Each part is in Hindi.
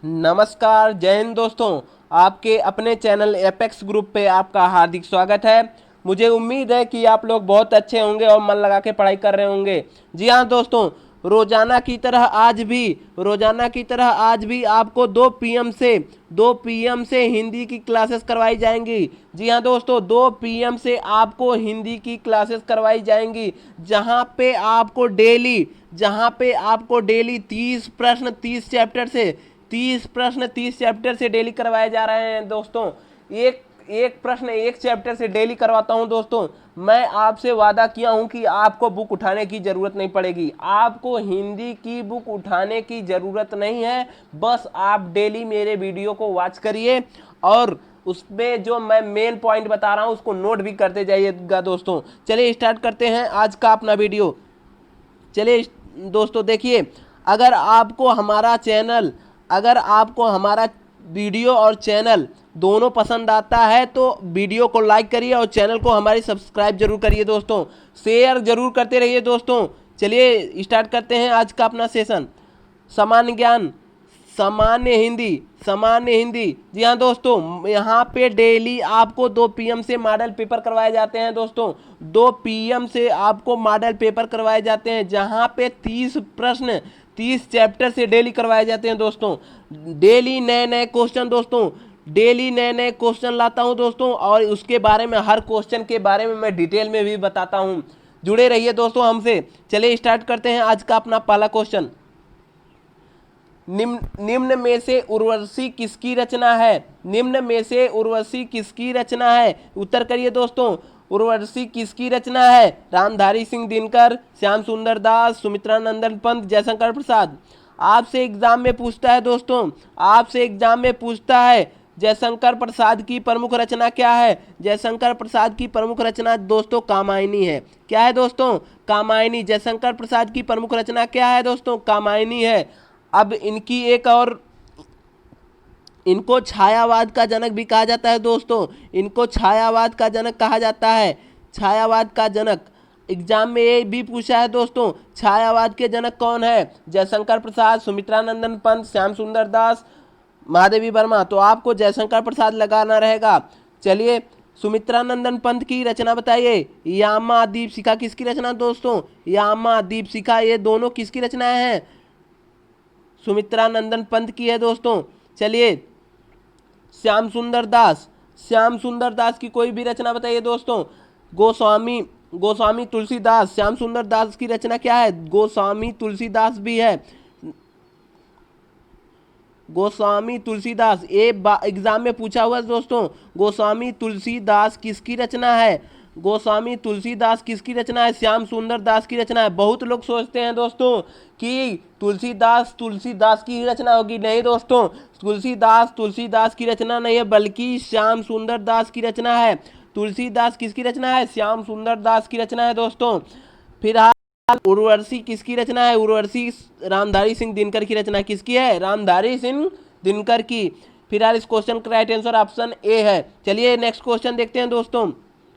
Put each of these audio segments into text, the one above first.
नमस्कार, जय हिंद दोस्तों। आपके अपने चैनल एपेक्स ग्रुप पे आपका हार्दिक स्वागत है। मुझे उम्मीद है कि आप लोग बहुत अच्छे होंगे और मन लगा के पढ़ाई कर रहे होंगे। जी हाँ दोस्तों, रोजाना की तरह आज भी आपको 2 पीएम से हिंदी की क्लासेस करवाई जाएंगी। जी हाँ दोस्तों, 2 पीएम से आपको हिंदी की क्लासेस करवाई जाएंगी, जहाँ पे आपको डेली 30 प्रश्न 30 प्रश्न 30 चैप्टर से डेली करवाए जा रहे हैं दोस्तों। एक एक प्रश्न एक चैप्टर से डेली करवाता हूं दोस्तों। मैं आपसे वादा किया हूं कि आपको बुक उठाने की जरूरत नहीं पड़ेगी। आपको हिंदी की बुक उठाने की जरूरत नहीं है। बस आप डेली मेरे वीडियो को वॉच करिए और उसमें जो मैं मेन पॉइंट बता रहा हूं उसको नोट भी करते जाइएगा दोस्तों। चलिए स्टार्ट करते हैं आज का अपना वीडियो। चलिए दोस्तों देखिए, अगर आपको हमारा चैनल अगर आपको हमारा वीडियो और चैनल दोनों पसंद आता है तो वीडियो को लाइक करिए और चैनल को हमारी सब्सक्राइब जरूर करिए दोस्तों। शेयर जरूर करते रहिए दोस्तों। चलिए स्टार्ट करते हैं आज का अपना सेशन। सामान्य ज्ञान, सामान्य हिंदी। जी हाँ दोस्तों, यहाँ पे डेली आपको 2 पीएम से मॉडल पेपर करवाए जाते हैं दोस्तों। 2 पीएम से आपको मॉडल पेपर करवाए जाते हैं, जहाँ पे 30 प्रश्न 30 चैप्टर से डेली करवाए जाते हैं दोस्तों। डेली नए नए क्वेश्चन दोस्तों, डेली नए नए क्वेश्चन लाता हूँ दोस्तों, और उसके बारे में हर क्वेश्चन के बारे में मैं डिटेल में भी बताता हूँ। जुड़े रहिए दोस्तों हमसे। चलिए स्टार्ट करते हैं आज का अपना पहला क्वेश्चन। निम्न में से उर्वशी किसकी रचना है? निम्न में से उर्वशी किसकी रचना है? उत्तर करिए दोस्तों। उर्वशी किसकी रचना है? रामधारी सिंह दिनकर, श्याम सुंदर दास, सुमित्रा नंदन पंत, जयशंकर प्रसाद। आपसे एग्जाम में पूछता है दोस्तों, जयशंकर प्रसाद की प्रमुख रचना क्या है? जयशंकर प्रसाद की प्रमुख रचना दोस्तों कामायनी है। क्या है दोस्तों? कामायनी। जयशंकर प्रसाद की प्रमुख रचना क्या है दोस्तों? कामायनी है। अब इनकी एक और, इनको छायावाद का जनक भी कहा जाता है दोस्तों। इनको छायावाद का जनक कहा जाता है। छायावाद का जनक एग्जाम में ये भी पूछा है दोस्तों, छायावाद के जनक कौन है? जयशंकर प्रसाद, सुमित्रा नंदन पंत, श्याम सुंदर दास, महादेवी वर्मा। तो आपको जयशंकर प्रसाद लगाना रहेगा। चलिए, सुमित्रा नंदन पंत की रचना बताइए। यामा दीपशिखा किसकी रचना दोस्तों? यामा दीपशिखा, ये दोनों किसकी रचनाएं हैं? सुमित्रा नंदन पंत की है दोस्तों। चलिए, श्याम सुंदर दास की कोई भी रचना बताइए दोस्तों। गोस्वामी तुलसीदास, श्याम सुंदर दास की रचना क्या है? गोस्वामी तुलसीदास भी है। गोस्वामी तुलसीदास, ये एग्जाम में पूछा हुआ है दोस्तों। गोस्वामी तुलसीदास किसकी रचना है? गोस्वामी तुलसीदास किसकी रचना है? श्याम सुंदर दास की रचना है। बहुत लोग सोचते हैं दोस्तों कि तुलसीदास की रचना होगी। नहीं दोस्तों, तुलसीदास की रचना नहीं है, बल्कि श्याम सुंदर दास की रचना है। तुलसीदास किसकी रचना है? श्याम सुंदर दास की रचना है दोस्तों। फिर उर्वशी किसकी रचना है? उर्वशी रामधारी सिंह दिनकर की रचना। किसकी है? रामधारी सिंह दिनकर की। फिलहाल इस क्वेश्चन का राइट आंसर ऑप्शन ए है। चलिए नेक्स्ट क्वेश्चन देखते हैं दोस्तों।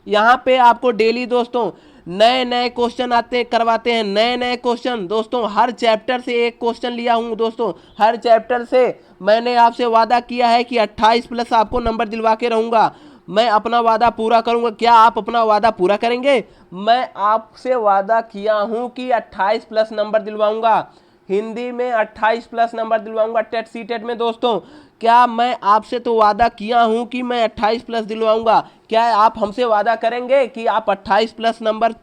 यहाँ पे आपको डेली दोस्तों नए नए क्वेश्चन करवाते हैं। नए नए क्वेश्चन दोस्तों, हर चैप्टर से एक क्वेश्चन लिया हूँ दोस्तों। हर चैप्टर से मैंने आपसे वादा किया है कि 28 प्लस आपको नंबर दिलवा के रहूँगा। मैं अपना वादा पूरा करूंगा। क्या आप अपना वादा पूरा करेंगे? मैं आपसे वादा किया हूं कि 28 प्लस नंबर दिलवाऊंगा। हिंदी में 28 प्लस नंबर दिलवाऊंगा टेट सी टेट में दोस्तों। क्या मैं आपसे तो वादा किया हूं कि मैं 28 प्लस दिलवाऊंगा। क्या आप हमसे वादा करेंगे कि आप 28 प्लस नंबर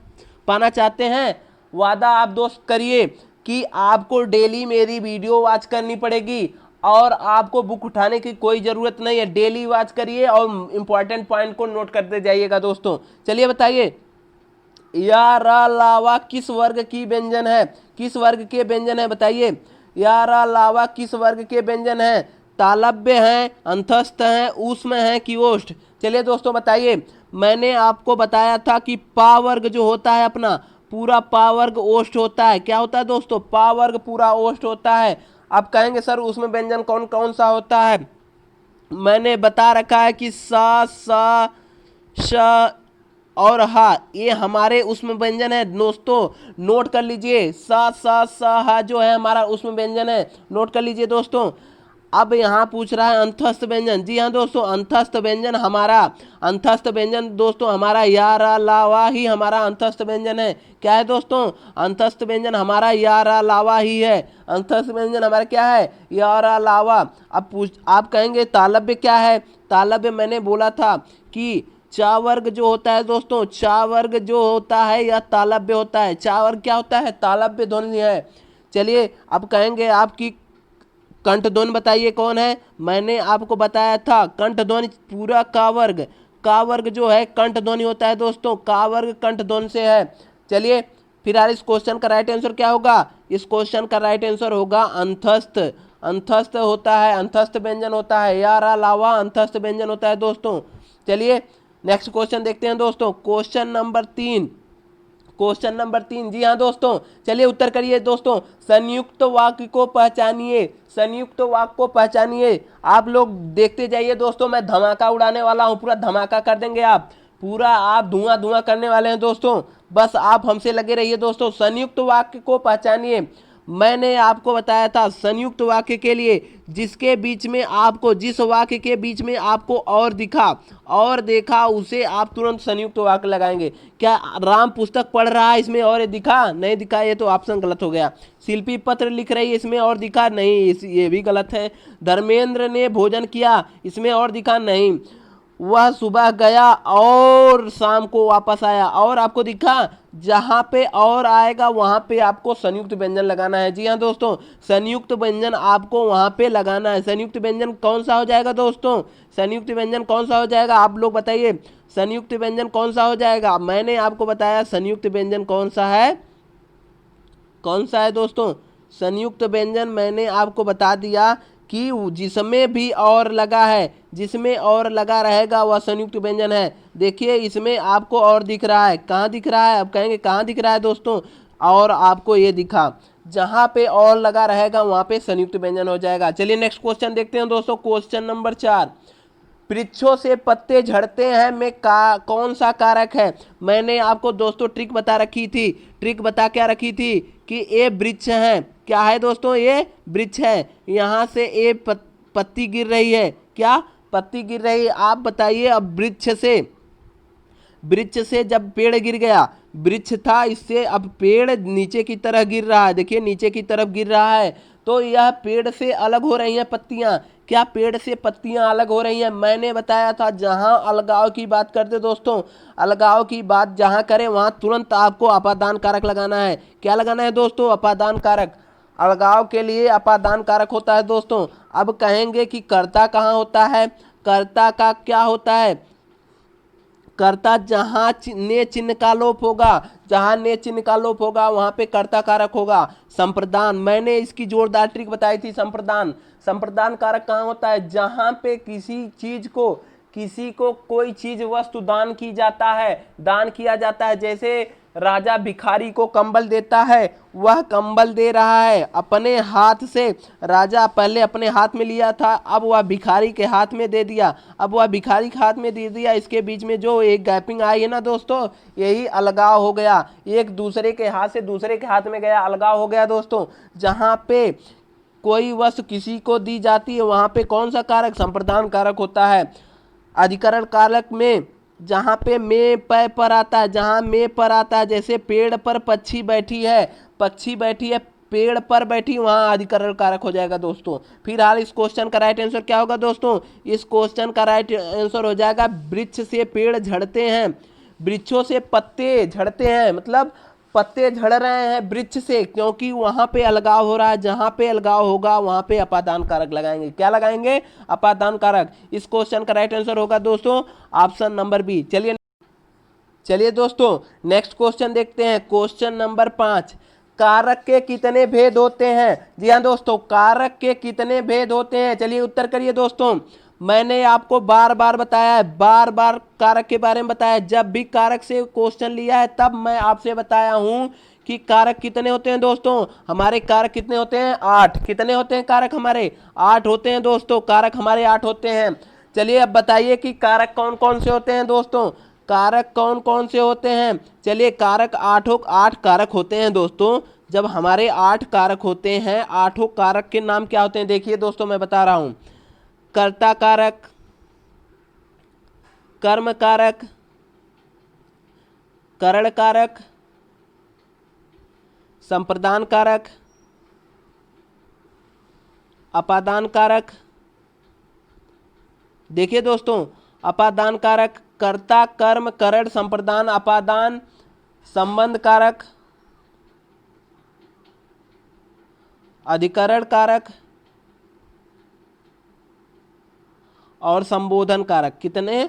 पाना चाहते हैं? वादा आप दोस्त करिए कि आपको डेली मेरी वीडियो वॉच करनी पड़ेगी और आपको बुक उठाने की कोई ज़रूरत नहीं है। डेली वॉच करिए और इम्पॉर्टेंट पॉइंट को नोट करते जाइएगा दोस्तों। चलिए बताइए, या रा लावा किस वर्ग की व्यंजन है? किस वर्ग के व्यंजन है बताइए। या रा लावा किस वर्ग के व्यंजन है? तालव्य हैं, अंतस्थ हैं, ऊष्म हैं कि ओष्ठ? चलिए दोस्तों बताइए। मैंने आपको बताया था कि पा वर्ग जो होता है अपना, पूरा पा वर्ग ओष्ठ होता है। क्या होता है दोस्तों? पा वर्ग पूरा ओष्ठ होता है। आप कहेंगे सर उसमें व्यंजन कौन कौन सा होता है? मैंने बता रखा है कि सा, श और हा, ये हमारे उसमें व्यंजन है दोस्तों। नोट कर लीजिए, सा, हा जो है हमारा उसमें व्यंजन है। नोट कर लीजिए दोस्तों। अब यहाँ पूछ रहा है अंतस्थ व्यंजन। जी हाँ दोस्तों, अंतस्थ व्यंजन हमारा या रा लावा ही हमारा अंतस्थ व्यंजन है। क्या है दोस्तों? अंतस्थ व्यंजन हमारा या रा लावा ही है। अंतस्थ व्यंजन हमारा क्या है? या रा लावा। अब आप कहेंगे तालव्य क्या है? तालव्य मैंने बोला था कि चा वर्ग जो होता है दोस्तों, चा वर्ग जो होता है या तालव्य होता है। चा वर्ग क्या होता है? तालव्य ध्वनि है। चलिए अब कहेंगे आपकी कंठ ध्वनि बताइए कौन है? मैंने आपको बताया था कंठ ध्वनि पूरा का वर्ग जो है कंठ ध्वनि होता है दोस्तों, का वर्ग कंठ ध्वनि से है। चलिए फिर यार इस क्वेश्चन का राइट आंसर क्या होगा? इस क्वेश्चन का राइट आंसर होगा अंतस्थ। अंतस्थ होता है, अंतस्थ व्यंजन होता है, या रा लावा अंतस्थ व्यंजन होता है दोस्तों। चलिए नेक्स्ट क्वेश्चन देखते हैं दोस्तों, क्वेश्चन नंबर 3। जी हाँ दोस्तों, चलिए उत्तर करिए दोस्तों। संयुक्त वाक्य को पहचानिए, संयुक्त वाक्य को पहचानिए। आप लोग देखते जाइए दोस्तों, मैं धमाका उड़ाने वाला हूँ, पूरा धमाका कर देंगे आप, पूरा आप धुआं धुआं करने वाले हैं दोस्तों। बस आप हमसे लगे रहिए दोस्तों। संयुक्त वाक्य को पहचानिए। मैंने आपको बताया था संयुक्त वाक्य के लिए जिसके बीच में आपको, जिस वाक्य के बीच में आपको और दिखा और देखा उसे आप तुरंत संयुक्त वाक्य लगाएंगे। क्या राम पुस्तक पढ़ रहा है, इसमें और दिखा? नहीं दिखा, ये तो ऑप्शन गलत हो गया। शिल्पी पत्र लिख रही है, इसमें और दिखा? नहीं, ये भी गलत है। धर्मेंद्र ने भोजन किया, इसमें और दिखा? नहीं। वह सुबह गया और शाम को वापस आया, और आपको दिखा? जहां पे और आएगा वहां पे आपको संयुक्त व्यंजन लगाना है। जी हाँ दोस्तों, संयुक्त व्यंजन आपको वहां पे लगाना है। संयुक्त व्यंजन कौन सा हो जाएगा दोस्तों? संयुक्त व्यंजन कौन सा हो जाएगा? आप लोग बताइए, संयुक्त व्यंजन कौन सा हो जाएगा? मैंने आपको बताया संयुक्त व्यंजन कौन सा है, कौन सा है दोस्तों? संयुक्त व्यंजन मैंने आपको बता दिया कि जिसमें भी और लगा है, जिसमें और लगा रहेगा वह संयुक्त व्यंजन है। देखिए इसमें आपको और दिख रहा है, कहाँ दिख रहा है? अब कहेंगे कहाँ दिख रहा है दोस्तों? और आपको ये दिखा, जहां पे और लगा रहेगा वहां पे संयुक्त व्यंजन हो जाएगा। चलिए नेक्स्ट क्वेश्चन देखते हैं दोस्तों, क्वेश्चन नंबर 4। वृक्षों से पत्ते झड़ते हैं में कौन सा कारक है? मैंने आपको दोस्तों ट्रिक बता रखी थी। ट्रिक बता क्या रखी थी? कि ये वृक्ष है। क्या है दोस्तों? ये वृक्ष है। यहाँ से ये पत्ती गिर रही है। क्या पत्ती गिर रही है? आप बताइए। अब वृक्ष से जब पेड़ गिर गया, वृक्ष था, इससे अब पेड़ नीचे की तरफ गिर रहा है। देखिए नीचे की तरफ गिर रहा है, तो यह पेड़ से अलग हो रही हैं पत्तियां। क्या पेड़ से पत्तियां अलग हो रही हैं? मैंने बताया था जहां अलगाव की बात करते दोस्तों, अलगाव की बात जहां करें वहां तुरंत आपको अपादान कारक लगाना है। क्या लगाना है दोस्तों? अपादान कारक। अलगाव के लिए अपादान कारक होता है दोस्तों। अब कहेंगे कि कर्ता कहाँ होता है? कर्ता का क्या होता है? कर्ता जहां ने चिन्ह का लोप होगा, जहां ने चिन्ह का लोप होगा वहां पे कर्ता कारक होगा। संप्रदान, मैंने इसकी जोरदार ट्रिक बताई थी। संप्रदान, संप्रदान कारक कहाँ होता है? जहां पे किसी को कोई चीज वस्तु दान की जाता है, दान किया जाता है। जैसे राजा भिखारी को कंबल देता है, वह कंबल दे रहा है अपने हाथ से। राजा पहले अपने हाथ में लिया था, अब वह भिखारी के हाथ में दे दिया। अब वह भिखारी के हाथ में दे दिया, इसके बीच में जो एक गैपिंग आई है ना दोस्तों, यही अलगाव हो गया। एक दूसरे के हाथ से दूसरे के हाथ में गया, अलगाव हो गया दोस्तों। जहां पे कोई वस्तु किसी को दी जाती है वहां पे कौन सा कारक? संप्रदान कारक होता है। अधिकरण कारक में जहाँ पे मे पै पर आता है, जहाँ मे पर आता है, जैसे पेड़ पर पक्षी बैठी है, पेड़ पर बैठी, वहाँ अधिकरण कारक हो जाएगा दोस्तों। फिर हाल इस क्वेश्चन का राइट आंसर क्या होगा दोस्तों? इस क्वेश्चन का राइट आंसर हो जाएगा वृक्ष से पेड़ झड़ते हैं, वृक्षों से पत्ते झड़ते हैं, मतलब पत्ते झड़ रहे हैं वृक्ष से, क्योंकि वहां पे अलगाव हो रहा है। जहां पे अलगाव होगा वहां पे अपादान कारक लगाएंगे। क्या लगाएंगे? अपादान कारक। इस क्वेश्चन का राइट आंसर होगा दोस्तों ऑप्शन नंबर बी। चलिए दोस्तों नेक्स्ट क्वेश्चन देखते हैं, क्वेश्चन नंबर 5। कारक के कितने भेद होते हैं? जी हाँ दोस्तों, कारक के कितने भेद होते हैं? चलिए उत्तर करिए दोस्तों। मैंने आपको बार बार बताया है, बार बार कारक के बारे में बताया। जब भी कारक से क्वेश्चन लिया है तब मैं आपसे बताया हूं कि कारक कितने होते हैं दोस्तों। हमारे कारक कितने होते हैं? 8। कितने होते हैं कारक हमारे? 8 होते हैं दोस्तों। कारक हमारे 8 होते हैं। चलिए अब बताइए कि कारक कौन कौन से होते हैं दोस्तों। कारक कौन कौन से होते हैं? चलिए कारक 8 कारक होते हैं दोस्तों। जब हमारे 8 कारक होते हैं, आठों कारक के नाम क्या होते हैं? देखिए दोस्तों मैं बता रहा हूं, कर्ता कारक, कर्म कारक, करण कारक, संप्रदान कारक, अपादान कारक। देखिए दोस्तों, अपादान कारक, कर्ता, कर्म, करण, संप्रदान, अपादान, संबंध कारक, अधिकरण कारक और संबोधन कारक। कितने?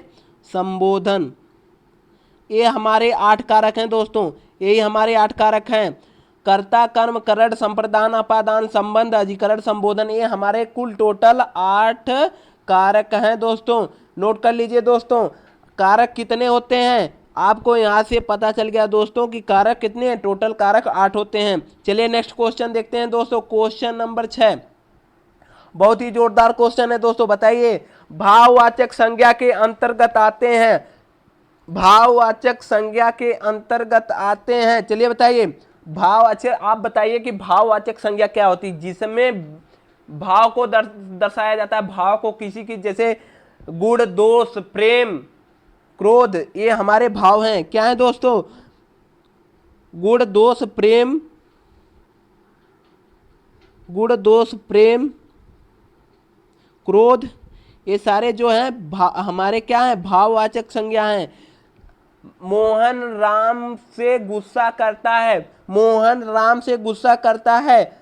संबोधन। ये हमारे 8 कारक हैं दोस्तों, यही हमारे 8 कारक हैं। कर्ता, कर्म, करण, संप्रदान, अपादान, संबंध, अधिकरण, संबोधन, ये हमारे कुल टोटल 8 कारक हैं दोस्तों। नोट कर लीजिए दोस्तों, कारक कितने होते हैं, आपको यहाँ से पता चल गया दोस्तों कि कारक कितने हैं। टोटल कारक 8 होते हैं। चलिए नेक्स्ट क्वेश्चन देखते हैं दोस्तों, क्वेश्चन नंबर 6। बहुत ही जोरदार क्वेश्चन है दोस्तों। बताइए, भाववाचक संज्ञा के अंतर्गत आते हैं, भाववाचक संज्ञा के अंतर्गत आते हैं। चलिए बताइए, भाववाचक, आप बताइए कि भाववाचक संज्ञा क्या होती है, जिसमें भाव को दर्शाया जाता है, भाव को किसी की, जैसे गुण, दोष, प्रेम, क्रोध, ये हमारे भाव हैं। क्या है दोस्तों? गुण, दोष, प्रेम, गुण, दोष, प्रेम, क्रोध, ये सारे जो हैं हमारे क्या हैं? भाववाचक संज्ञा हैं। मोहन राम से गुस्सा करता है, मोहन राम से गुस्सा करता है,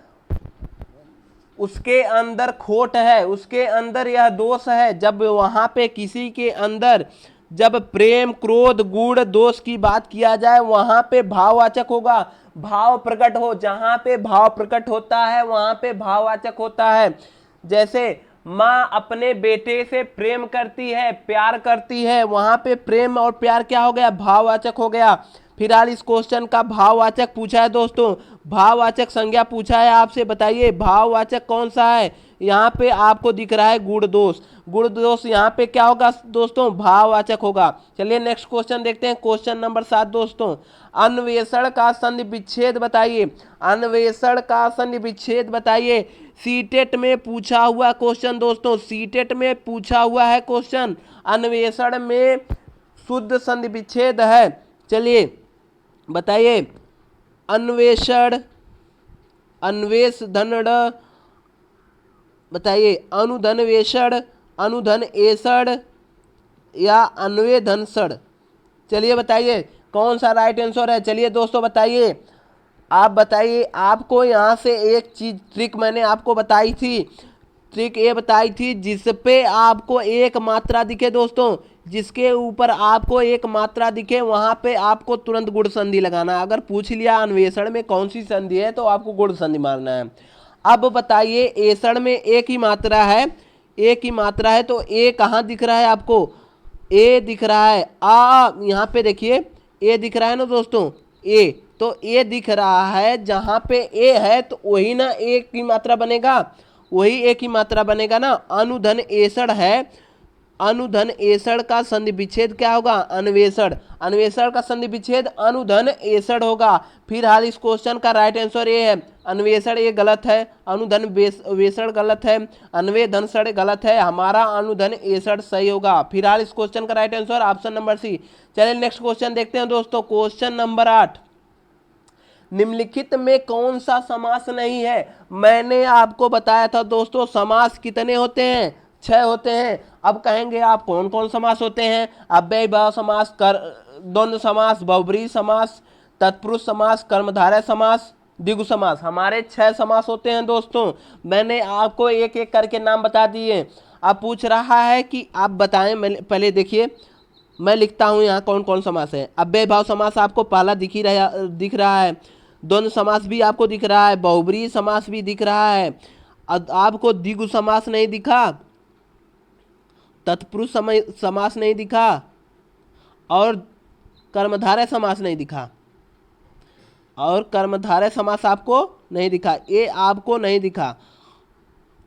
उसके अंदर खोट है, उसके अंदर यह दोष है। जब वहां पे किसी के अंदर जब प्रेम, क्रोध, गुण, दोष की बात किया जाए, वहां पे भाववाचक होगा। भाव प्रकट हो, जहां पे भाव प्रकट होता है वहां पे भाववाचक होता है। जैसे माँ अपने बेटे से प्रेम करती है, प्यार करती है, वहां पे प्रेम और प्यार क्या हो गया? भाववाचक हो गया। फिलहाल इस क्वेश्चन का भाववाचक पूछा है दोस्तों, भाववाचक संज्ञा पूछा है आपसे। बताइए भाववाचक कौन सा है? यहाँ पे आपको दिख रहा है गुण, दोष। गुण, दोष यहाँ पे क्या होगा दोस्तों? भाववाचक होगा। चलिए नेक्स्ट क्वेश्चन देखते हैं, क्वेश्चन नंबर 7 दोस्तों। अन्वेषण का संधि विच्छेद बताइए, अन्वेषण का संधि विच्छेद बताइए। सीटेट में पूछा हुआ क्वेश्चन दोस्तों, सीटेट में पूछा हुआ है क्वेश्चन। अन्वेषण में शुद्ध संधि विच्छेद है। चलिए बताइए, अन्वेषण, अन्वेष धनड़, बताइए अनुधनवेषण, अनुधन एषण या अन्वेधनसड़। चलिए बताइए कौन सा राइट आंसर है। चलिए दोस्तों बताइए, आप बताइए। आपको यहाँ से एक चीज ट्रिक मैंने आपको बताई थी, ट्रिक ये बताई थी जिसपे आपको एक मात्रा दिखे दोस्तों, जिसके ऊपर आपको एक मात्रा दिखे वहां पे आपको तुरंत गुण संधि लगाना। अगर पूछ लिया अन्वेषण में कौन सी संधि है तो आपको गुण संधि मारना है। अब बताइए, एषण में एक ही मात्रा है, एक ही मात्रा है, तो ए कहाँ दिख रहा है आपको? ए दिख रहा है। यहाँ पे देखिए ए दिख रहा है ना दोस्तों, ए, तो ए दिख रहा है, जहां पे ए है तो वही ना एक की मात्रा बनेगा, वही एक ही मात्रा बनेगा ना। अनुधन एषण है, अनुधन एषण का संधि विच्छेद क्या होगा? अन्वेषण। अन्वेषण का संधि विच्छेद अनुधन एषण होगा। फिलहाल इस क्वेश्चन का राइट आंसर ये है, अन्वेषण ये गलत है, अनुधन वेषण गलत है, अन्वेधनसड़ गलत है, हमारा अनुधन एषण सही होगा। फिलहाल इस क्वेश्चन का right answer option number C. चलिए नेक्स्ट क्वेश्चन देखते हैं दोस्तों, क्वेश्चन नंबर 8। निम्नलिखित में कौन सा समास नहीं है? मैंने आपको बताया था दोस्तों, समास कितने होते हैं? 6 होते हैं। अब कहेंगे आप कौन कौन समास होते हैं? अव्ययीभाव समास, कर द्वंद्व समास, बहुब्रीहि समास, तत्पुरुष समास, कर्मधारय समास, द्विगु समास। हमारे 6 समास होते हैं दोस्तों। मैंने आपको एक एक करके नाम बता दिए। अब पूछ रहा है कि आप बताएं। पहले देखिए, मैं लिखता हूं यहाँ कौन कौन समास है। अव्ययीभाव समास आपको पहला दिख रहा है, द्वंद्व समास भी आपको दिख रहा है, बहुब्रीहि समास भी दिख रहा है। आपको द्विगु समास नहीं दिखा, तत्पुरुष समास नहीं दिखा और कर्मधारय समास नहीं दिखा, और कर्मधारय समास आपको नहीं दिखा, ये आपको नहीं दिखा।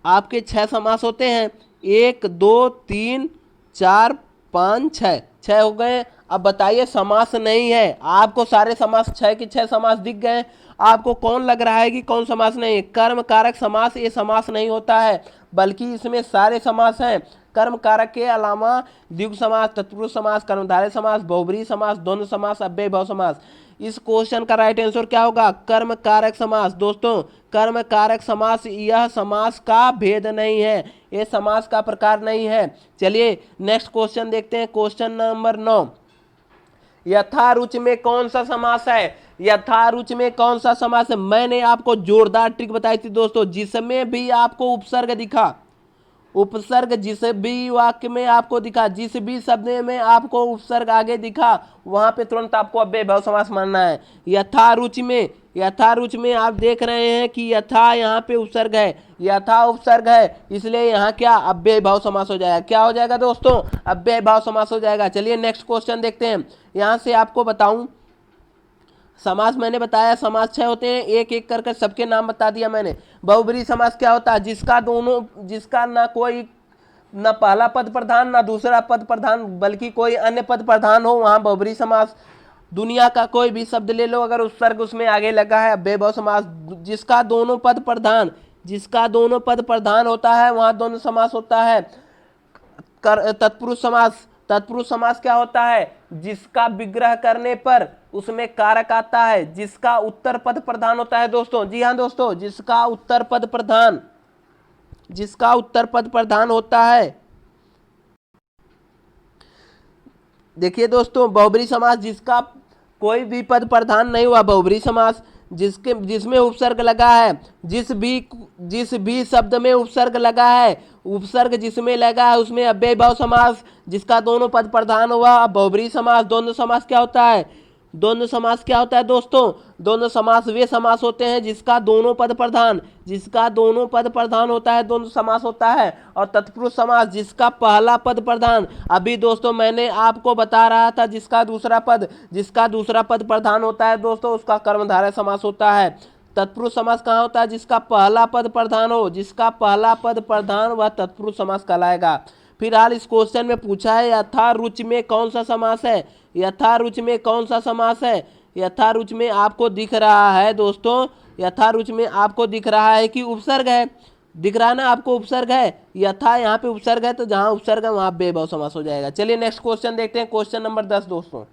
आपके 6 समास होते हैं, 1 2 3 4 5 6 6 हो गए। अब बताइए समास नहीं है, आपको सारे समास 6 के 6 समास दिख गए, आपको कौन लग रहा है कि कौन समास नहीं है? कर्म कारक समास ये समास नहीं होता है, बल्कि इसमें सारे समास हैं। कर्म कारक के अलावा द्विगु समास, तत्पुरुष समास, कर्मधारय समास, बहुब्रीहि समास, द्वंद्व समास, अव्ययभाव समास। इस क्वेश्चन का राइट आंसर क्या होगा? कर्म कारक समास। दोस्तों कर्म कारक समास यह समास का भेद नहीं है, यह समास का प्रकार नहीं है। चलिए नेक्स्ट क्वेश्चन देखते हैं, क्वेश्चन नंबर 9। यथारुच में कौन सा समास है? यथारुच में कौन सा समास है? मैंने आपको जोरदार ट्रिक बताई थी दोस्तों, जिसमें भी आपको उपसर्ग दिखा, उपसर्ग जिस भी वाक्य में आपको दिखा, जिस भी शब्द में आपको उपसर्ग आगे दिखा, वहां पे तुरंत आपको अव्ययभाव समास मानना है। यथारुचि में, यथारुचि में आप देख रहे हैं कि यथा यहाँ पे उपसर्ग है, यथा उपसर्ग है, इसलिए यहाँ क्या अव्ययभाव समास हो जाएगा। क्या हो जाएगा दोस्तों? अव्ययभाव समास हो जाएगा। चलिए नेक्स्ट क्वेश्चन देखते हैं। यहाँ से आपको बताऊं, समास मैंने बताया समास 6 होते हैं, एक एक करके सबके नाम बता दिया मैंने। बहुब्रीहि समास क्या होता है? जिसका दोनों, जिसका ना कोई, ना पहला पद प्रधान ना दूसरा पद प्रधान, बल्कि कोई अन्य पद प्रधान हो, वहां बहुब्रीहि समास। दुनिया का कोई भी शब्द ले लो, अगर उपसर्ग उसमें आगे लगा है, अव्ययभाव समास। जिसका दोनों पद प्रधान, जिसका दोनों पद प्रधान होता है, वहां द्वंद्व समास होता है। तत्पुरुष समास, तत्पुरुष समास क्या होता है? जिसका विग्रह करने पर उसमें कारक आता है, जिसका उत्तर पद प्रधान होता है दोस्तों। जी हाँ दोस्तों, जिसका उत्तर पद प्रधान, जिसका उत्तर पद प्रधान होता है। देखिए दोस्तों, बहुब्रीहि समास जिसका कोई भी पद प्रधान नहीं हुआ, बहुब्रीहि समास। जिसके, जिसमें उपसर्ग लगा है, जिस भी शब्द में उपसर्ग लगा है, उपसर्ग जिसमें लगा है उसमें अव्ययभाव समास। जिसका दोनों पद प्रधान हुआ, बहुब्रीहि समास। द्वंद्व समास क्या होता है? द्वंद्व समास क्या होता है दोस्तों? द्वंद्व समास वे समास होते हैं जिसका दोनों पद प्रधान, जिसका दोनों पद प्रधान होता है, द्वंद्व समास होता है। और तत्पुरुष समास जिसका पहला पद प्रधान, अभी दोस्तों मैंने आपको बता रहा था, जिसका दूसरा पद, जिसका दूसरा पद प्रधान होता है दोस्तों, उसका कर्मधारय समास होता है। तत्पुरुष समास कहाँ होता है? जिसका पहला पद प्रधान हो, जिसका पहला पद प्रधान वह तत्पुरुष समास कहलाएगा। फिलहाल इस क्वेश्चन में पूछा है यथारुचि में कौन सा समास है? यथारुचि में कौन सा समास है? यथारुचि में आपको दिख रहा है दोस्तों, यथारुचि में आपको दिख रहा है कि उपसर्ग है, दिख रहा है ना आपको उपसर्ग है। यथा यहाँ पे उपसर्ग है, तो जहां उपसर्ग है वहां अव्ययभाव समास हो जाएगा। चलिए नेक्स्ट क्वेश्चन देखते हैं, क्वेश्चन नंबर 10 दोस्तों।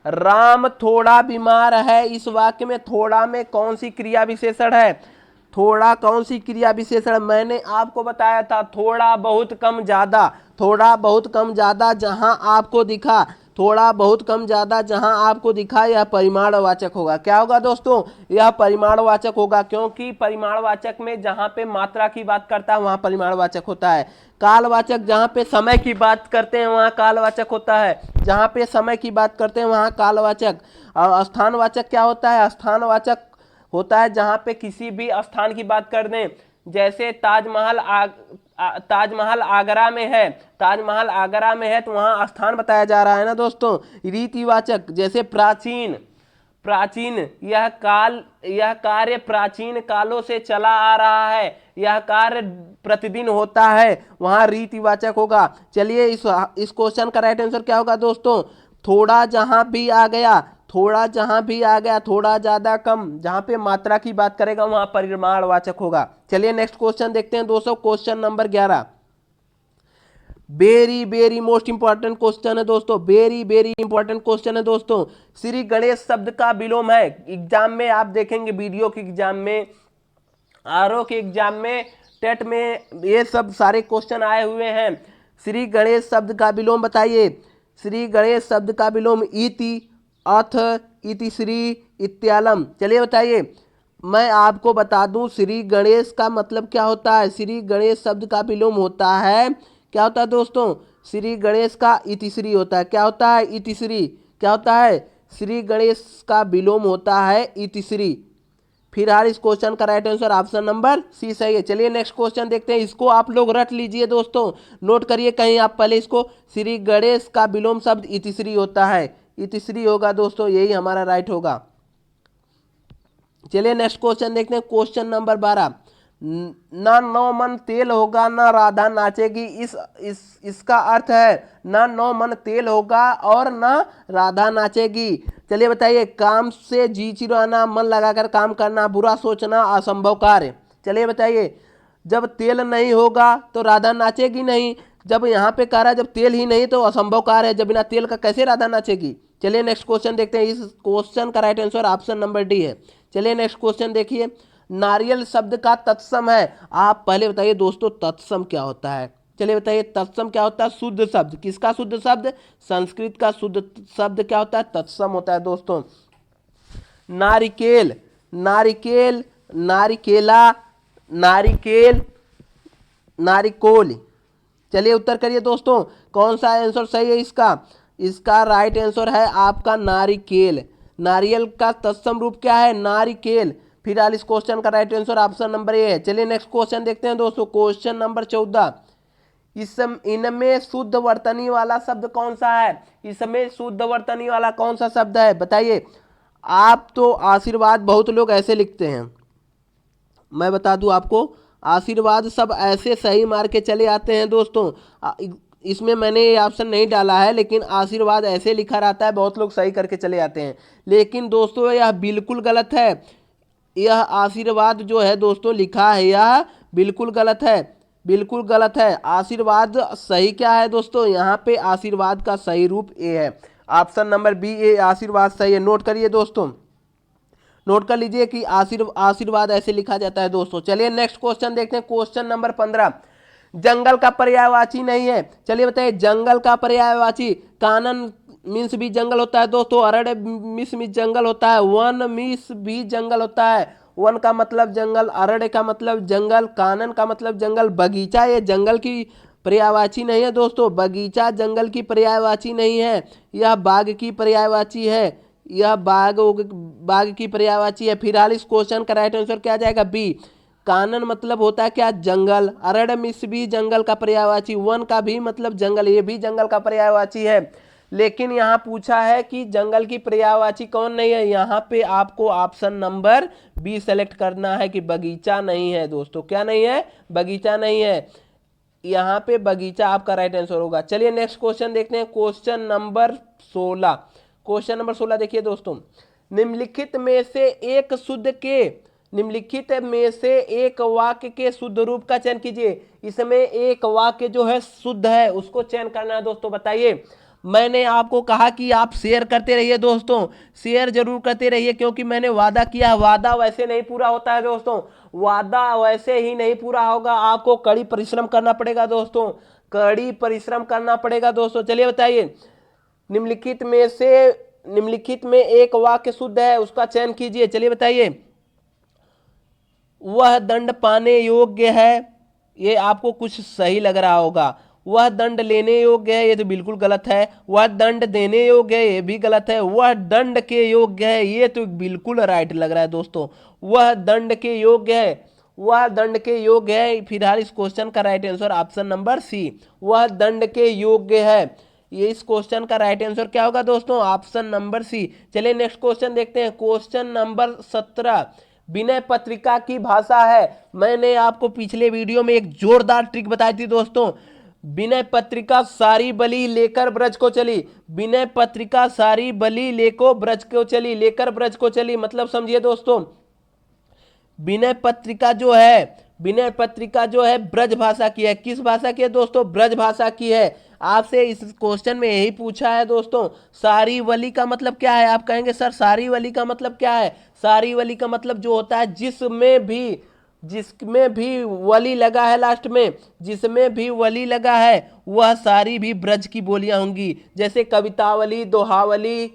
राम थोड़ा बीमार है, इस वाक्य में थोड़ा में कौन सी क्रिया विशेषण है? थोड़ा कौन सी क्रिया विशेषण? मैंने आपको बताया था थोड़ा बहुत कम ज्यादा, थोड़ा बहुत कम ज्यादा जहां आपको दिखा, थोड़ा बहुत कम ज्यादा जहां आपको दिखा, यह परिमाणवाचक होगा। क्या होगा दोस्तों? यह परिमाणवाचक होगा, क्योंकि परिमाणवाचक में जहां पे मात्रा की बात करता है वहां परिमाणवाचक होता है। कालवाचक जहां पे समय की बात करते हैं वहां कालवाचक होता है, जहां पे समय की बात करते हैं वहां कालवाचक। और स्थानवाचक क्या होता है? स्थानवाचक होता है जहां पे किसी भी स्थान की बात कर दें, जैसे ताजमहल आगरा में है, ताजमहल आगरा में है तो वहां स्थान बताया जा रहा है ना दोस्तों। रीतिवाचक जैसे प्राचीन, प्राचीन यह काल, यह कार्य प्राचीन कालों से चला आ रहा है, यह कार्य प्रतिदिन होता है, वहां रीतिवाचक होगा। चलिए इस क्वेश्चन का राइट आंसर क्या होगा दोस्तों? थोड़ा जहां भी आ गया, थोड़ा जहां भी आ गया, थोड़ा ज्यादा कम, जहां पे मात्रा की बात करेगा वहां परिमाणवाचक होगा। चलिए नेक्स्ट क्वेश्चन देखते हैं दोस्तों, question number 11। Very very most important question है दोस्तों, वेरी वेरी इंपॉर्टेंट क्वेश्चन है दोस्तों। श्री गणेश शब्द का विलोम है। एग्जाम में आप देखेंगे, वीडियो के एग्जाम में, आरओ के एग्जाम में, टेट में, ये सब सारे क्वेश्चन आए हुए हैं। श्री गणेश शब्द का विलोम बताइए। श्री गणेश शब्द का विलोम इति, अथ, इति श्री, इत्यालम। चलिए बताइए, मैं आपको बता दूं श्री गणेश का मतलब क्या होता है। श्री गणेश शब्द का विलोम होता है, क्या होता है दोस्तों? श्री गणेश का इतिश्री होता है। क्या होता है? इतिश्री। क्या होता है? श्री गणेश का विलोम होता है इतिश्री। फिलहाल इस क्वेश्चन का right answer option number C सही है। चलिए नेक्स्ट क्वेश्चन देखते हैं, इसको आप लोग रट लीजिए दोस्तों, नोट करिए कहीं आप पहले इसको। श्री गणेश का विलोम शब्द इतिश्री होता है, इतिश्री होगा दोस्तों, यही हमारा राइट होगा। चलिए नेक्स्ट क्वेश्चन देखते हैं, क्वेश्चन नंबर 12। ना नौ मन तेल होगा ना राधा नाचेगी। इसका अर्थ है ना नौ मन तेल होगा और ना राधा नाचेगी। चलिए बताइए, काम से जी चिराना, मन लगाकर काम करना, बुरा सोचना, असंभव कार्य। चलिए बताइए, जब तेल नहीं होगा तो राधा नाचेगी नहीं। जब यहाँ पे कह रहा है जब तेल ही नहीं तो असंभव कार्य है, जब बिना तेल का कैसे राधा नाचेगी। चलिए नेक्स्ट क्वेश्चन देखते हैं। इस क्वेश्चन का right answer option number D है। चलिए नेक्स्ट क्वेश्चन देखिए, नारियल शब्द का तत्सम है। आप पहले बताइए दोस्तों तत्सम क्या होता है। चलिए बताइए तत्सम क्या होता है। शुद्ध शब्द, किसका शुद्ध शब्द, संस्कृत का शुद्ध शब्द क्या होता है, तत्सम होता है दोस्तों। नारिकेल, नारिकेल, नारिकेला, नारिकेल, नारिकोल। चलिए उत्तर करिए दोस्तों, कौन सा आंसर सही है इसका। इसका राइट आंसर है आपका नारिकेल। नारियल का तत्सम रूप क्या है, नारिकेल। फिलहाल इस क्वेश्चन का right answer option number A है। चलिए नेक्स्ट क्वेश्चन देखते हैं दोस्तों, क्वेश्चन नंबर 14। इनमें शुद्ध वर्तनी वाला शब्द कौन सा है। इसमें शुद्ध वर्तनी वाला कौन सा शब्द है बताइए। आप तो आशीर्वाद बहुत लोग ऐसे लिखते हैं, मैं बता दूं आपको, आशीर्वाद सब ऐसे सही मार के चले आते हैं दोस्तों। इसमें मैंने ये ऑप्शन नहीं डाला है, लेकिन आशीर्वाद ऐसे लिखा रहता है, बहुत लोग सही करके चले आते हैं। लेकिन दोस्तों यह बिल्कुल गलत है। यह आशीर्वाद जो है दोस्तों लिखा है, यह बिल्कुल गलत है, बिल्कुल गलत है। आशीर्वाद सही क्या है दोस्तों, यहाँ पे आशीर्वाद का सही रूप ए है। ऑप्शन नंबर बी ए आशीर्वाद सही है। नोट करिए दोस्तों, नोट कर लीजिए कि आशीर्वाद ऐसे लिखा जाता है दोस्तों। चलिए नेक्स्ट क्वेश्चन देखते हैं, क्वेश्चन नंबर 15। जंगल का पर्यायवाची नहीं है। चलिए बताइए, जंगल का पर्यायवाची, कानन मीन्स भी जंगल होता है दोस्तों, अरण्य मीन्स भी जंगल होता है, वन मीन्स भी जंगल होता है। वन का मतलब जंगल, अरण्य का मतलब जंगल, कानन का मतलब जंगल। बगीचा ये जंगल की पर्यायवाची नहीं है दोस्तों, बगीचा जंगल की पर्यायवाची नहीं है, यह बाग की पर्यायवाची है, यह बाग की पर्यायवाची है। फिलहाल इस क्वेश्चन का राइट आंसर क्या जाएगा, बी। कानन मतलब होता है क्या, जंगल। अरण्य मिस भी जंगल का पर्यायवाची, वन का भी मतलब जंगल, ये भी जंगल का पर्यायवाची है। लेकिन यहाँ पूछा है कि जंगल की पर्यायवाची कौन नहीं है। यहाँ पे आपको ऑप्शन नंबर बी सेलेक्ट करना है कि बगीचा नहीं है दोस्तों। क्या नहीं है, बगीचा नहीं है। यहाँ पे बगीचा आपका राइट आंसर होगा। चलिए नेक्स्ट क्वेश्चन देखते हैं, क्वेश्चन नंबर 16। क्वेश्चन नंबर 16 देखिए दोस्तों, निम्नलिखित में से एक शुद्ध के, निम्नलिखित में से एक वाक्य के शुद्ध रूप का चयन कीजिए। इसमें एक वाक्य जो है शुद्ध है, उसको चयन करना है दोस्तों। बताइए, मैंने आपको कहा कि आप शेयर करते रहिए दोस्तों, शेयर जरूर करते रहिए, क्योंकि मैंने वादा किया। वादा वैसे नहीं पूरा होता है दोस्तों, वादा वैसे ही नहीं पूरा होगा, आपको कड़ी परिश्रम करना पड़ेगा दोस्तों, कड़ी परिश्रम करना पड़ेगा दोस्तों। चलिए बताइए, निम्नलिखित में एक वाक्य शुद्ध है, उसका चयन कीजिए। चलिए बताइए, वह दंड पाने योग्य है, ये आपको कुछ सही लग रहा होगा। वह दंड लेने योग्य है, ये तो बिल्कुल गलत है। वह दंड देने योग्य है, ये भी गलत है। वह दंड के योग्य है, ये तो बिल्कुल राइट लग रहा है दोस्तों। वह दंड के योग्य है, वह दंड के योग्य है। फिलहाल इस क्वेश्चन का right answer option number C, वह दंड के योग्य है। ये इस क्वेश्चन का राइट आंसर क्या होगा दोस्तों, ऑप्शन नंबर सी। चलिए नेक्स्ट क्वेश्चन देखते हैं, क्वेश्चन नंबर 17। विनय पत्रिका की भाषा है। मैंने आपको पिछले वीडियो में एक जोरदार ट्रिक बताई थी दोस्तों। विनय पत्रिका सारी बलि लेकर ब्रज को चली, विनय पत्रिका सारी बलि लेको ब्रज को चली, लेकर ब्रज को चली, मतलब समझिए दोस्तों, विनय पत्रिका जो है, विनय पत्रिका जो है ब्रज भाषा की है। किस भाषा की है दोस्तों, ब्रज भाषा की है। आपसे इस क्वेश्चन में यही पूछा है दोस्तों, सारी वली का मतलब क्या है। आप कहेंगे सर सारी वली का मतलब क्या है। सारी वली का मतलब जो होता है जिसमें भी वली लगा है लास्ट में, जिसमें भी वली लगा है वह सारी भी ब्रज की बोलियां होंगी। जैसे कवितावली, दोहावली,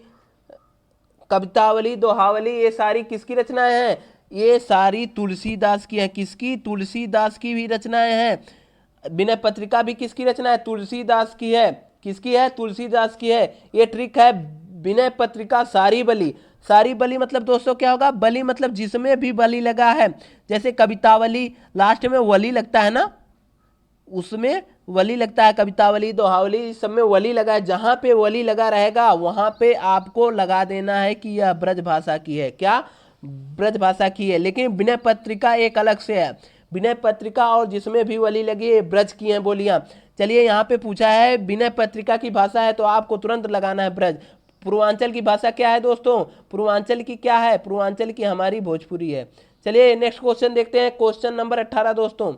कवितावली, दोहावली, ये सारी किसकी रचनाएं हैं, ये सारी तुलसीदास की है। किसकी, तुलसीदास की भी रचनाएं हैं। विनय पत्रिका भी किसकी रचना है, तुलसीदास की है। किसकी है, तुलसीदास की है। ये ट्रिक है, विनय पत्रिका सारी बलि। सारी बलि मतलब दोस्तों क्या होगा, बलि मतलब जिसमें भी बलि लगा है। जैसे कवितावली लास्ट में वली लगता है ना, उसमें वली लगता है। कवितावली, दोहावली सब में वली लगा है। जहां पे वली लगा रहेगा वहां पे आपको लगा देना है कि यह ब्रज भाषा की है। क्या, ब्रज भाषा की है। लेकिन विनय पत्रिका एक अलग से है। विनय पत्रिका और जिसमें भी वली लगी है, ब्रज की हैं बोलियां। चलिए यहाँ पे पूछा है विनय पत्रिका की भाषा है, तो आपको तुरंत लगाना है ब्रज। पूर्वांचल की भाषा क्या है दोस्तों? पूर्वांचल की क्या है? पूर्वांचल की हमारी भोजपुरी है। चलिए नेक्स्ट क्वेश्चन देखते हैं, क्वेश्चन नंबर 18 दोस्तों।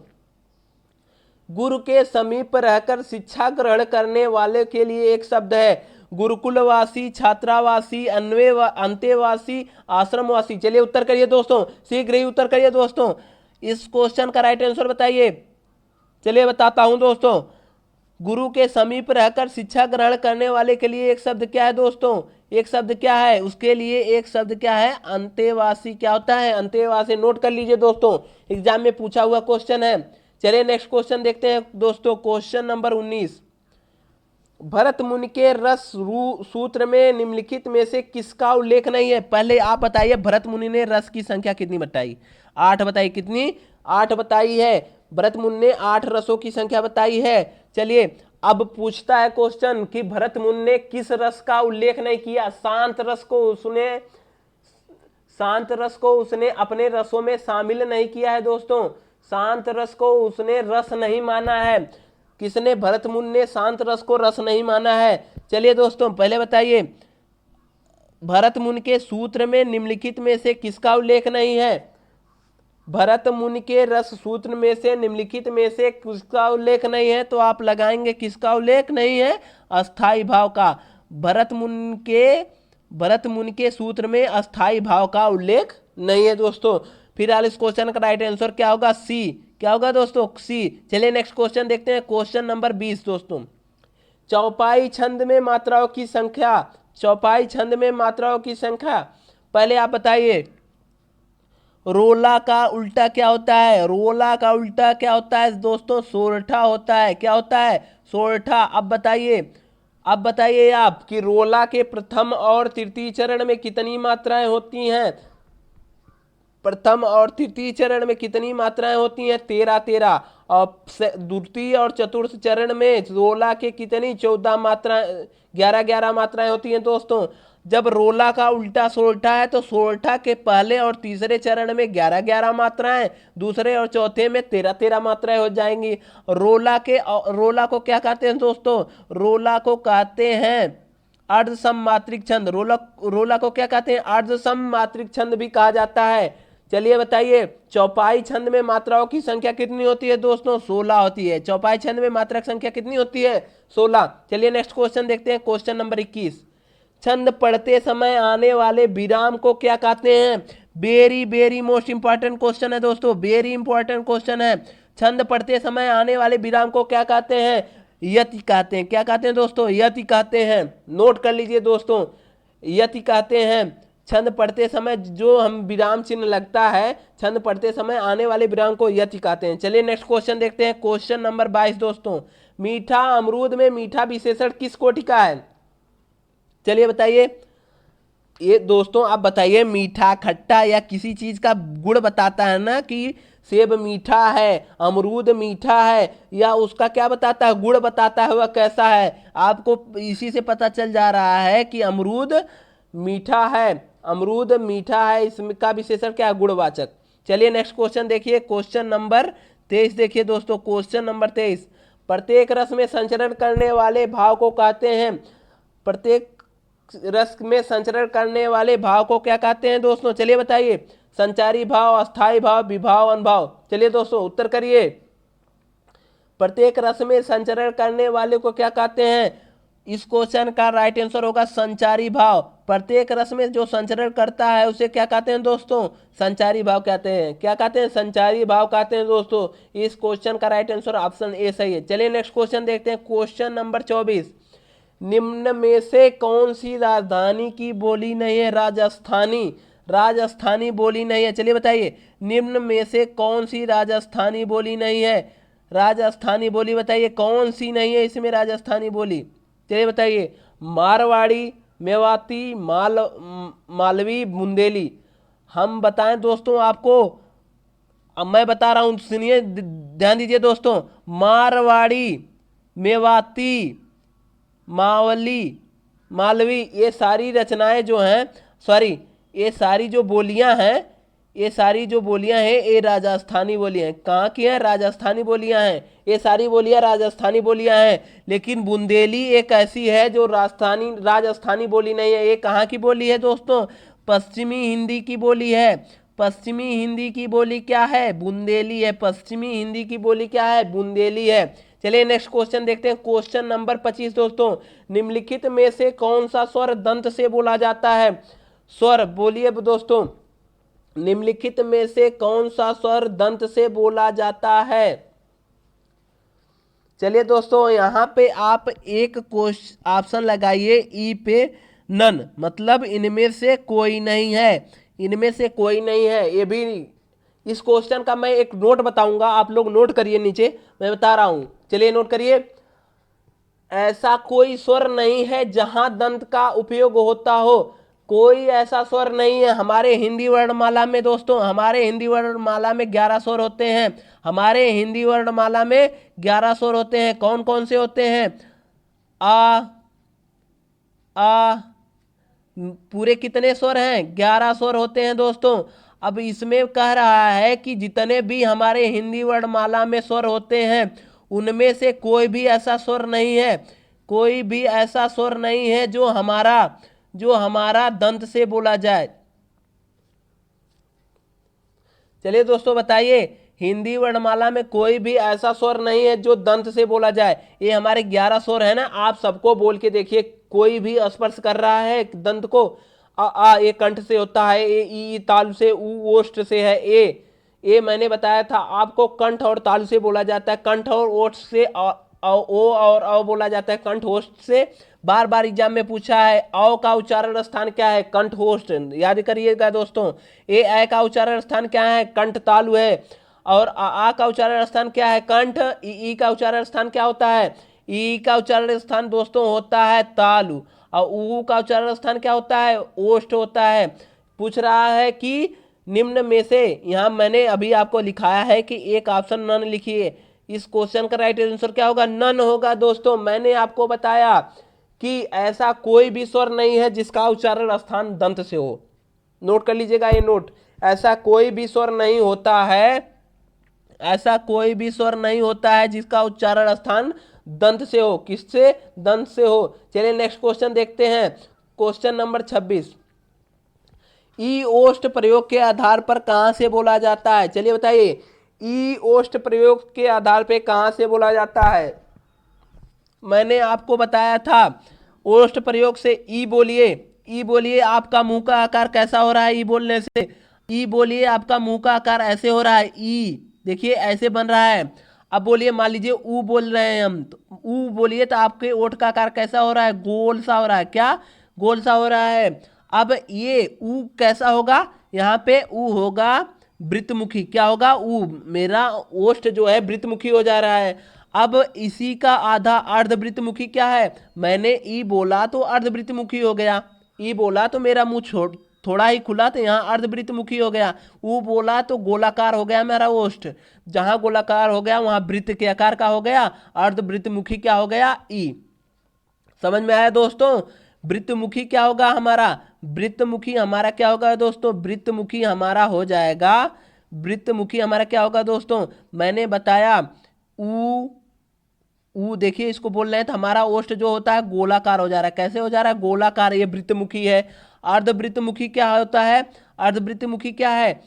गुरु के समीप रहकर शिक्षा ग्रहण करने वाले के लिए एक शब्द है। गुरुकुलवासी, छात्रावासी, अंतेवासी, आश्रमवासी। चलिए उत्तर करिए दोस्तों, शीघ्र ही उत्तर करिए दोस्तों। इस क्वेश्चन का राइट आंसर बताइए। चलिए बताता हूं दोस्तों, गुरु के समीप रहकर शिक्षा ग्रहण करने वाले के लिए एक शब्द क्या है दोस्तों? एक शब्द क्या है उसके लिए? एक शब्द क्या है? अंतेवासी। क्या होता है? अंतेवासी। नोट कर लीजिए दोस्तों, एग्जाम में पूछा हुआ क्वेश्चन है। चलिए नेक्स्ट क्वेश्चन देखते हैं दोस्तों, क्वेश्चन नंबर 19। भरत मुनि के रस सूत्र में निम्नलिखित में से किसका उल्लेख नहीं है? पहले आप बताइए, भरत मुनि ने रस की संख्या कितनी बताई? 8 बताई। कितनी? 8 बताई है। भरत मुनि ने 8 रसों की संख्या बताई है। चलिए अब पूछता है क्वेश्चन कि भरत मुनि ने किस रस का उल्लेख नहीं किया? शांत रस को उसने अपने रसों में शामिल नहीं किया है दोस्तों। शांत रस को उसने रस नहीं माना है। किसने? भरत मुनि ने शांत रस को रस नहीं माना है। चलिए दोस्तों पहले बताइए, भरत मुनि के सूत्र में निम्नलिखित में से किसका उल्लेख नहीं है? भरत मुनि के रस सूत्र में से निम्नलिखित में से किसका उल्लेख नहीं है? तो आप लगाएंगे किसका उल्लेख नहीं है? अस्थाई भाव का। भरत मुनि के सूत्र में अस्थाई भाव का उल्लेख नहीं है दोस्तों। फिलहाल इस क्वेश्चन का राइट आंसर क्या होगा? सी। क्या होगा दोस्तों? सी। चलिए नेक्स्ट क्वेश्चन देखते हैं, क्वेश्चन नंबर 20 दोस्तों। चौपाई छंद में मात्राओं की संख्या। चौपाई छंद में मात्राओं की संख्या पहले आप बताइए। रोला का उल्टा क्या होता है? रोला का उल्टा क्या होता है दोस्तों? सोरठा होता है। क्या होता है? सोरठा। अब बताइए आप कि रोला के प्रथम और तृतीय चरण में कितनी मात्राएं होती हैं? प्रथम और तृतीय चरण में कितनी मात्राएं होती हैं? 13 और द्वितीय और चतुर्थ चरण में रोला के कितनी? 14 मात्राएं, 11 मात्राएं होती हैं दोस्तों। जब रोला का उल्टा सोरठा है तो सोरठा के पहले और तीसरे चरण में 11 मात्राएं, दूसरे और चौथे में 13 मात्राएं हो जाएंगी। रोला को क्या कहते हैं दोस्तों? रोला को कहते हैं अर्ध सममात्रिक छंद। रोला को क्या कहते हैं? अर्ध सममात्रिक छंद भी कहा जाता है। चलिए बताइए, चौपाई छंद में मात्राओं की संख्या कितनी होती है दोस्तों? 16 होती है। चौपाई छंद में मात्रा की संख्या कितनी होती है? 16। चलिए नेक्स्ट क्वेश्चन देखते हैं, क्वेश्चन नंबर 21। छंद पढ़ते समय आने वाले विराम को क्या कहते हैं? वेरी मोस्ट इंपॉर्टेंट क्वेश्चन है दोस्तों, वेरी इंपॉर्टेंट क्वेश्चन है। छंद पढ़ते समय आने वाले विराम को क्या कहते हैं? यति कहते हैं। क्या कहते हैं दोस्तों? यति कहते हैं। नोट कर लीजिए दोस्तों, यति कहते हैं। छंद पढ़ते समय जो हम विराम चिन्ह लगता है, छंद पढ़ते समय आने वाले विराम को यति कहते हैं। चलिए नेक्स्ट क्वेश्चन देखते हैं, क्वेश्चन नंबर 22 दोस्तों। मीठा अमरूद में मीठा विशेषण किस कोटि का है? चलिए बताइए ये दोस्तों, आप बताइए, मीठा खट्टा या किसी चीज का गुण बताता है ना, कि सेब मीठा है, अमरूद मीठा है, या उसका क्या बताता है? गुण बताता है, वह कैसा है। आपको इसी से पता चल जा रहा है कि अमरूद मीठा है। अमरूद मीठा है, इसका विशेषण क्या है? गुणवाचक। चलिए नेक्स्ट क्वेश्चन देखिए, क्वेश्चन नंबर 23 देखिए दोस्तों, क्वेश्चन नंबर 23। प्रत्येक रस में संचरण करने वाले भाव को कहते हैं? प्रत्येक रस में संचरण करने वाले भाव को क्या कहते हैं दोस्तों? चलिए बताइए। संचारी भाव, अस्थाई भाव, विभाव, अनुभाव। चलिए दोस्तों उत्तर करिए। प्रत्येक रस में संचरण करने वाले को क्या कहते हैं? इस क्वेश्चन का राइट आंसर होगा संचारी भाव। प्रत्येक रस में जो संचरण करता है उसे क्या कहते हैं दोस्तों? संचारी भाव कहते हैं। क्या कहते हैं? संचारी भाव कहते हैं दोस्तों। इस क्वेश्चन का राइट आंसर ऑप्शन ए सही है। चलिए नेक्स्ट क्वेश्चन देखते हैं, क्वेश्चन नंबर 24। निम्न में से कौन सी राजधानी की बोली नहीं है? राजस्थानी बोली नहीं है। चलिए बताइए, निम्न में से कौन सी राजस्थानी बोली नहीं है? राजस्थानी बोली बताइए कौन सी नहीं है इसमें राजस्थानी बोली? चलिए बताइए। मारवाड़ी, मेवाती, मालवी, बुंदेली। हम बताएं दोस्तों आपको, अब मैं बता रहा हूं, सुनिए, ध्यान दीजिए दोस्तों। मारवाड़ी, मेवाती, मालवी, ये सारी रचनाएं जो हैं, सॉरी, ये सारी जो बोलियां हैं, ये सारी जो बोलियां हैं ये राजस्थानी बोलियां हैं। कहाँ की हैं? राजस्थानी बोलियां हैं। ये सारी बोलियां राजस्थानी बोलियां हैं। लेकिन बुंदेली एक ऐसी है जो राजस्थानी बोली नहीं है। ये कहाँ की बोली है दोस्तों? पश्चिमी हिंदी की बोली है। पश्चिमी हिंदी की बोली क्या है? बुंदेली है। पश्चिमी हिंदी की बोली क्या है? बुंदेली है। चलिए नेक्स्ट क्वेश्चन देखते हैं। क्वेश्चन नंबर 25 दोस्तों, निम्नलिखित में से कौन सा स्वर दंत से बोला जाता है? स्वर बोलिए दोस्तों, निम्नलिखित में से कौन सा स्वर दंत से बोला जाता है? चलिए दोस्तों, यहां पे आप एक ऑप्शन लगाइए ई पे, नन, मतलब इनमें से कोई नहीं है। इनमें से कोई नहीं है। ये भी इस क्वेश्चन का मैं एक नोट बताऊंगा, आप लोग नोट करिए, नीचे मैं बता रहा हूं। चलिए नोट करिए। ऐसा कोई स्वर नहीं है जहां दंत का उपयोग होता हो। कोई ऐसा स्वर नहीं है हमारे हिंदी वर्णमाला में दोस्तों। हमारे हिंदी वर्णमाला में 11 स्वर होते हैं। हमारे हिंदी वर्णमाला में 11 स्वर होते हैं। कौन कौन से होते हैं? आ, आ, पूरे कितने स्वर हैं? 11 स्वर होते हैं दोस्तों। अब इसमें कह रहा है कि जितने भी हमारे हिंदी वर्णमाला में स्वर होते हैं उनमें से कोई भी ऐसा स्वर नहीं है, कोई भी ऐसा स्वर नहीं है जो हमारा दंत से बोला जाए। चलिए दोस्तों बताइए, हिंदी वर्णमाला में कोई भी ऐसा स्वर नहीं है जो दंत से बोला जाए। ये हमारे 11 स्वर है ना, आप सबको बोल के देखिए। कोई भी स्पर्श कर रहा है दंत को। आ ये कंठ से होता है, ए ई तालु से, ऊ ओष्ठ से है। ए मैंने बताया था आपको, कंठ और तालु से बोला जाता है। कंठ और ओष्ठ से ओ और अ बोला जाता है। कंठ ओष्ठ से बार बार एग्जाम में पूछा है। औ का उच्चारण स्थान क्या है? कंठ ओष्ठ, याद करिएगा दोस्तों। ए का उच्चारण स्थान क्या है? कंठ तालु है। और आ का उच्चारण स्थान क्या है? कंठ। ई का उच्चारण स्थान क्या होता है? ई का उच्चारण स्थान दोस्तों होता है तालु। और ऊ का उच्चारण स्थान क्या होता है? ओष्ठ होता है। पूछ रहा है कि निम्न में से, यहां मैंने अभी आपको लिखाया है कि एक ऑप्शन नन लिखिए। इस क्वेश्चन का राइट आंसर क्या होगा? नन होगा दोस्तों। मैंने आपको बताया कि ऐसा कोई भी स्वर नहीं है जिसका उच्चारण स्थान दंत से हो। नोट कर लीजिएगा ये नोट। ऐसा कोई भी स्वर नहीं होता है, ऐसा कोई भी स्वर नहीं होता है जिसका उच्चारण स्थान दंत से हो। किससे? दंत से हो। चलिए नेक्स्ट क्वेश्चन देखते हैं। क्वेश्चन नंबर 26, ई ओष्ठ प्रयोग के आधार पर कहां से बोला जाता है? चलिए बताइए, ई ओष्ठ प्रयोग के आधार पर कहां से बोला जाता है? मैंने आपको बताया था ओष्ठ प्रयोग से ई बोलिए। ई बोलिए, आपका मुंह का आकार कैसा हो रहा है ई बोलने से? ई बोलिए, आपका मुंह का आकार ऐसे हो रहा है। ई देखिए ऐसे बन रहा है। अब बोलिए, मान लीजिए ऊ बोल रहे हैं हम, तो ऊ बोलिए तो आपके ओठ का आकार कैसा हो रहा है? गोल सा हो रहा है। क्या? गोल सा हो रहा है। अब ये ऊ कैसा होगा? यहाँ पे ऊ होगा वृत्तमुखी। क्या होगा? ऊ, मेरा ओष्ठ जो है वृत्तमुखी हो जा रहा है। अब इसी का आधा अर्धवृत्तमुखी क्या है? मैंने ई बोला तो अर्धवृत्तमुखी हो गया। ई बोला तो मेरा मुंह थोड़ा ही खुला तो यहाँ अर्धवृत्तमुखी हो गया। ऊ बोला तो गोलाकार हो गया मेरा ओष्ठ। जहां गोलाकार हो गया वहां वृत्त के आकार का हो गया। अर्धवृत्तमुखी क्या हो गया? ई। समझ में आया दोस्तों? वृत्तमुखी क्या होगा हमारा? वृत्तमुखी हमारा क्या होगा दोस्तों? वृत्तमुखी हमारा हो जाएगा, वृत्तमुखी हमारा क्या होगा दोस्तों? मैंने बताया ऊ, ऊ देखिए इसको बोल रहे हैं तो हमारा ओष्ठ जो होता है गोलाकार हो जा रहा है। कैसे हो जा रहा है? गोलाकार। ये वृत्तमुखी है। अर्धवृत्तमुखी क्या होता है? अर्धवृत्तमुखी क्या है?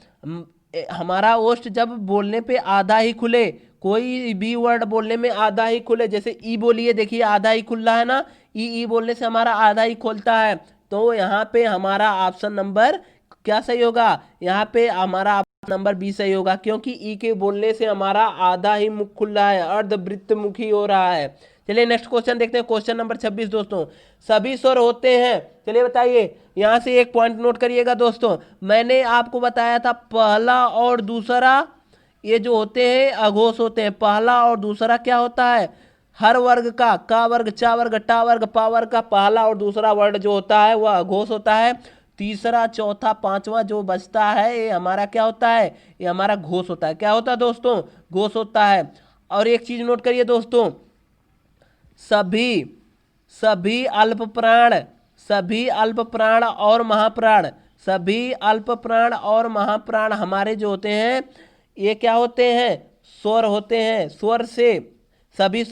हमारा ओष्ठ जब बोलने पे आधा ही खुले, कोई भी वर्ड बोलने में आधा ही खुले, जैसे ई बोलिए, देखिए आधा ही खुल रहा है ना। ई बोलने से हमारा आधा ही खोलता है। तो यहाँ पे हमारा ऑप्शन नंबर क्या सही होगा? यहाँ पे हमारा ऑप्शन नंबर बी सही होगा, क्योंकि ई के बोलने से हमारा आधा ही मुख खुल रहा है, अर्धवृत्तमुखी हो रहा है। चलिए नेक्स्ट क्वेश्चन देखते हैं। क्वेश्चन नंबर 26 दोस्तों, सभी स्वर होते हैं। चलिए बताइए, यहां से एक पॉइंट नोट करिएगा दोस्तों। मैंने आपको बताया था पहला और दूसरा ये जो होते हैं अघोष होते हैं। पहला और दूसरा क्या होता है? हर वर्ग का वर्ग, चा वर्ग, टा वर्ग, पा वर्ग का पहला और दूसरा वर्ड जो होता है वह अघोष होता है। तीसरा, चौथा, पांचवा जो बचता है ये हमारा क्या होता है? ये हमारा घोष होता है। क्या होता है दोस्तों? घोष होता है। और एक चीज नोट करिए दोस्तों, सभी अल्प प्राण और महाप्राण, सभी अल्प प्राण और महाप्राण हमारे जो होते हैं ये क्या होते हैं, स्वर होते हैं। स्वर से सभी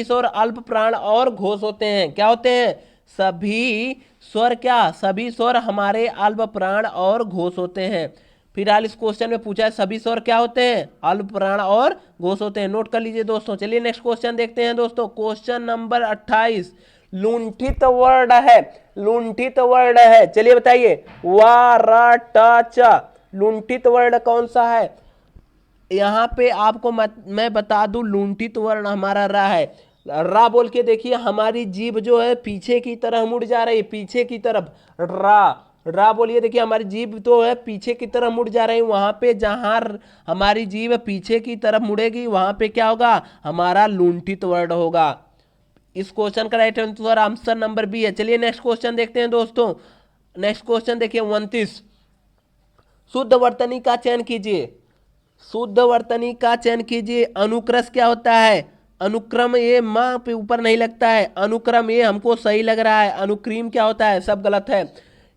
स्वर अल्प प्राण और घोष होते हैं। क्या होते हैं, सभी स्वर, क्या सभी स्वर हमारे अल्प प्राण और घोष होते हैं। फिलहाल इस क्वेश्चन में पूछा है सभी स्वर क्या होते हैं, अल्प प्राण और घोष होते हैं। नोट कर लीजिए दोस्तों। चलिए नेक्स्ट क्वेश्चन देखते हैं दोस्तों। क्वेश्चन नंबर 28 लुंठित वर्ड है, लुंठित वर्ड है। चलिए बताइए, वा रा टा चा, लुंठित वर्ड कौन सा है। यहाँ पे आपको मैं बता दूं लुंठित वर्ण हमारा रा है। रा बोल के देखिए, हमारी जीभ जो है पीछे की तरह मुड़ जा रही है, पीछे की तरफ। रा रा बोलिए, देखिए हमारी जीभ तो है पीछे की तरफ मुड़ जा रही है। वहां पे जहां हमारी जीभ पीछे की तरफ मुड़ेगी वहां पे क्या होगा, हमारा लुंठित वर्ण होगा। इस क्वेश्चन का राइट आंसर नंबर बी है। चलिए नेक्स्ट क्वेश्चन देखते हैं दोस्तों। नेक्स्ट क्वेश्चन देखिए 29 शुद्ध वर्तनी का चयन कीजिए, शुद्ध वर्तनी का चयन कीजिए। अनुक्रस क्या होता है, अनुक्रम, ये माँ पे ऊपर नहीं लगता है। अनुक्रम ये हमको सही लग रहा है। अनुक्रीम क्या होता है, सब गलत है।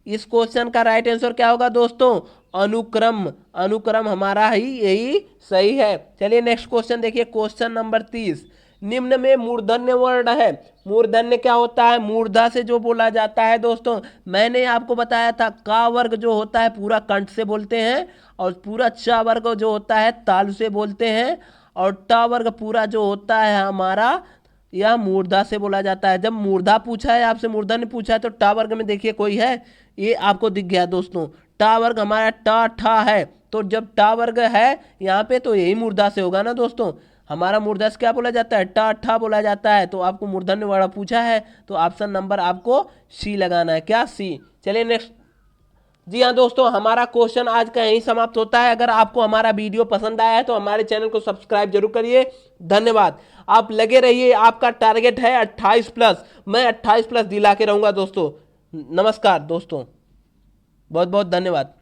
इस क्वेश्चन का राइट आंसर क्या होगा दोस्तों, अनुक्रम। अनुक्रम हमारा ही यही सही है। चलिए नेक्स्ट क्वेश्चन देखिए। क्वेश्चन नंबर 30 निम्न में मूर्धन्य वर्ण है। मूर्धन्य क्या होता है, मूर्धा से जो बोला जाता है दोस्तों, मैंने आपको बताया था का वर्ग जो होता है पूरा कंठ से बोलते हैं, और पूरा च वर्ग जो होता है तालु से बोलते हैं, और ट वर्ग पूरा जो होता है हमारा यह मूर्धा से बोला जाता है। जब मूर्धा पूछा है आपसे, मूर्धन्य पूछा है, तो ट वर्ग में देखिए कोई है, ये आपको दिख गया दोस्तों। ट वर्ग हमारा ट ठ है, तो जब ट वर्ग है यहाँ पे तो यही मूर्धा से होगा ना दोस्तों। हमारा मूर्धा से क्या बोला जाता है, ट ठ बोला जाता है। तो आपको मूर्धन्य वर्ण पूछा है तो ऑप्शन नंबर आपको सी लगाना है। क्या, सी। चलिए नेक्स्ट। जी हाँ दोस्तों, हमारा क्वेश्चन आज का यहीं समाप्त होता है। अगर आपको हमारा वीडियो पसंद आया है तो हमारे चैनल को सब्सक्राइब जरूर करिए। धन्यवाद। आप लगे रहिए, आपका टारगेट है 28+। मैं 28+ दिला के रहूंगा दोस्तों। नमस्कार दोस्तों, बहुत बहुत धन्यवाद।